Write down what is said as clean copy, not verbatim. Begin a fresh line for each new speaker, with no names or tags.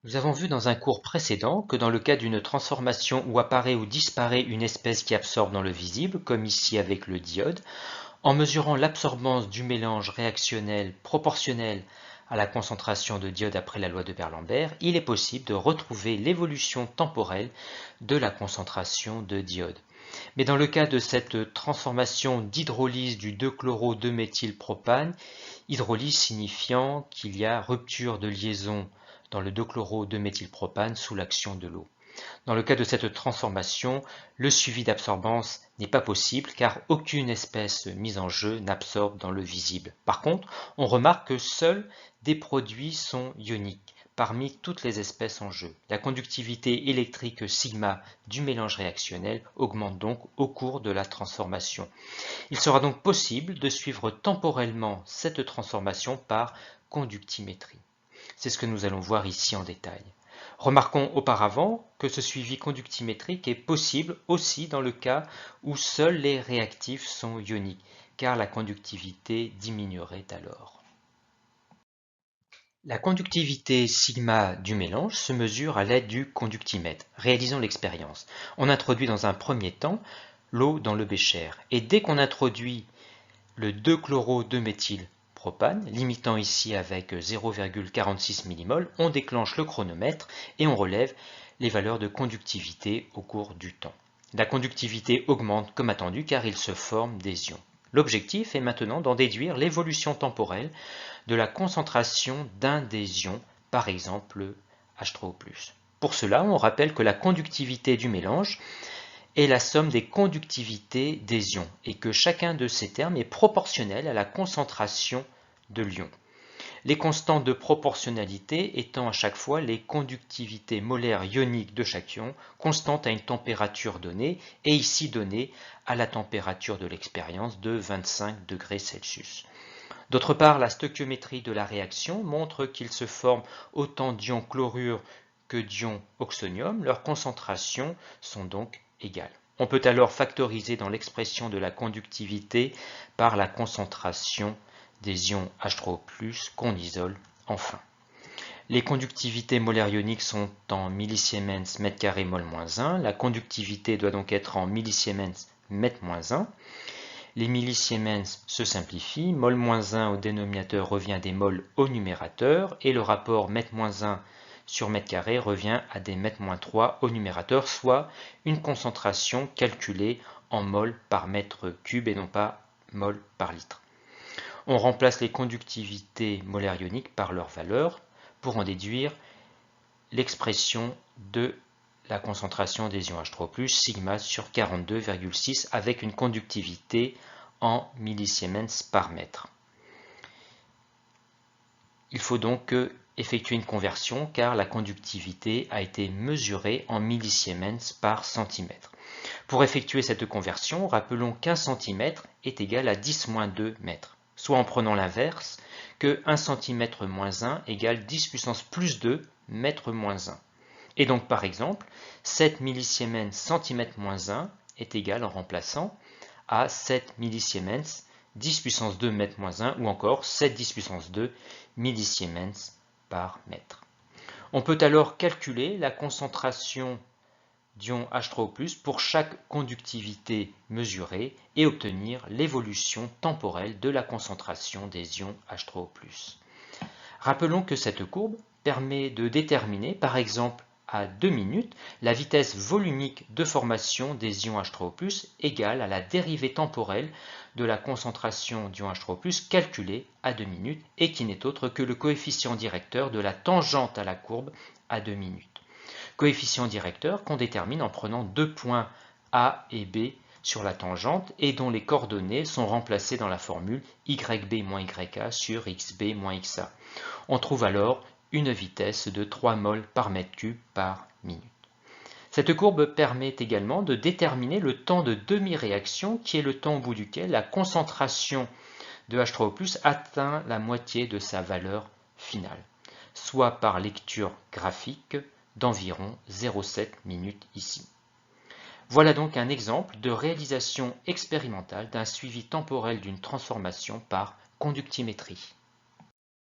Nous avons vu dans un cours précédent que dans le cas d'une transformation où apparaît ou disparaît une espèce qui absorbe dans le visible, comme ici avec le diode, en mesurant l'absorbance du mélange réactionnel proportionnel à la concentration de diode après la loi de Beer-Lambert, il est possible de retrouver l'évolution temporelle de la concentration de diode. Mais dans le cas de cette transformation d'hydrolyse du 2-chloro-2-méthylpropane, hydrolyse signifiant qu'il y a rupture de liaison dans le 2-chloro-2-méthylpropane sous l'action de l'eau. Dans le cas de cette transformation, le suivi d'absorbance n'est pas possible car aucune espèce mise en jeu n'absorbe dans le visible. Par contre, on remarque que seuls des produits sont ioniques parmi toutes les espèces en jeu. La conductivité électrique sigma du mélange réactionnel augmente donc au cours de la transformation. Il sera donc possible de suivre temporellement cette transformation par conductimétrie. C'est ce que nous allons voir ici en détail. Remarquons auparavant que ce suivi conductimétrique est possible aussi dans le cas où seuls les réactifs sont ioniques, car la conductivité diminuerait alors. La conductivité sigma du mélange se mesure à l'aide du conductimètre. Réalisons l'expérience. On introduit dans un premier temps l'eau dans le bécher, et dès qu'on introduit le 2-chloro-2-méthylpropane, limitant ici avec 0,46 mmol, on déclenche le chronomètre et on relève les valeurs de conductivité au cours du temps. La conductivité augmente comme attendu car il se forme des ions. L'objectif est maintenant d'en déduire l'évolution temporelle de la concentration d'un des ions, par exemple H3O+. Pour cela, on rappelle que la conductivité du mélange est la somme des conductivités des ions et que chacun de ces termes est proportionnel à la concentration de l'ion. Les constantes de proportionnalité étant à chaque fois les conductivités molaires ioniques de chaque ion, constantes à une température donnée, et ici données à la température de l'expérience de 25 degrés Celsius. D'autre part, la stoichiométrie de la réaction montre qu'il se forme autant d'ions chlorure que d'ions oxonium. Leurs concentrations sont donc égales. On peut alors factoriser dans l'expression de la conductivité par la concentration des ions H3O+, qu'on isole enfin. Les conductivités molaires ioniques sont en millisiemens mètre carré mol moins 1. La conductivité doit donc être en millisiemens mètre moins 1. Les millisiemens se simplifient, mol-1 au dénominateur revient à des mols au numérateur, et le rapport mètre-1 sur mètre carré revient à des mètre-3 au numérateur, soit une concentration calculée en mol par mètre cube et non pas mol par litre. On remplace les conductivités molaires ioniques par leurs valeurs pour en déduire l'expression de la concentration des ions H3+, sigma sur 42,6 avec une conductivité en millisiemens par mètre. Il faut donc effectuer une conversion car la conductivité a été mesurée en millisiemens par centimètre. Pour effectuer cette conversion, rappelons qu'un centimètre est égal à 10-2 mètres, soit en prenant l'inverse, que 1 cm moins 1 égale 10 puissance plus 2 mètres moins 1. Et donc par exemple, 7 millisiemens centimètre moins 1 est égal en remplaçant à 7 millisiemens 10 puissance 2 mètre moins 1 ou encore 7 10 puissance 2 millisiemens par mètre. On peut alors calculer la concentration d'ions H3O+, pour chaque conductivité mesurée et obtenir l'évolution temporelle de la concentration des ions H3O+. Rappelons que cette courbe permet de déterminer, par exemple à 2 minutes, la vitesse volumique de formation des ions H3O+, égale à la dérivée temporelle de la concentration d'ions H3O+, calculée à 2 minutes, et qui n'est autre que le coefficient directeur de la tangente à la courbe à 2 minutes. Coefficient directeur qu'on détermine en prenant deux points A et B sur la tangente et dont les coordonnées sont remplacées dans la formule YB moins YA sur XB moins XA. On trouve alors une vitesse de 3 mol par mètre cube par minute. Cette courbe permet également de déterminer le temps de demi-réaction qui est le temps au bout duquel la concentration de H3O+ atteint la moitié de sa valeur finale, soit par lecture graphique d'environ 0,7 minutes ici. Voilà donc un exemple de réalisation expérimentale d'un suivi temporel d'une transformation par conductimétrie.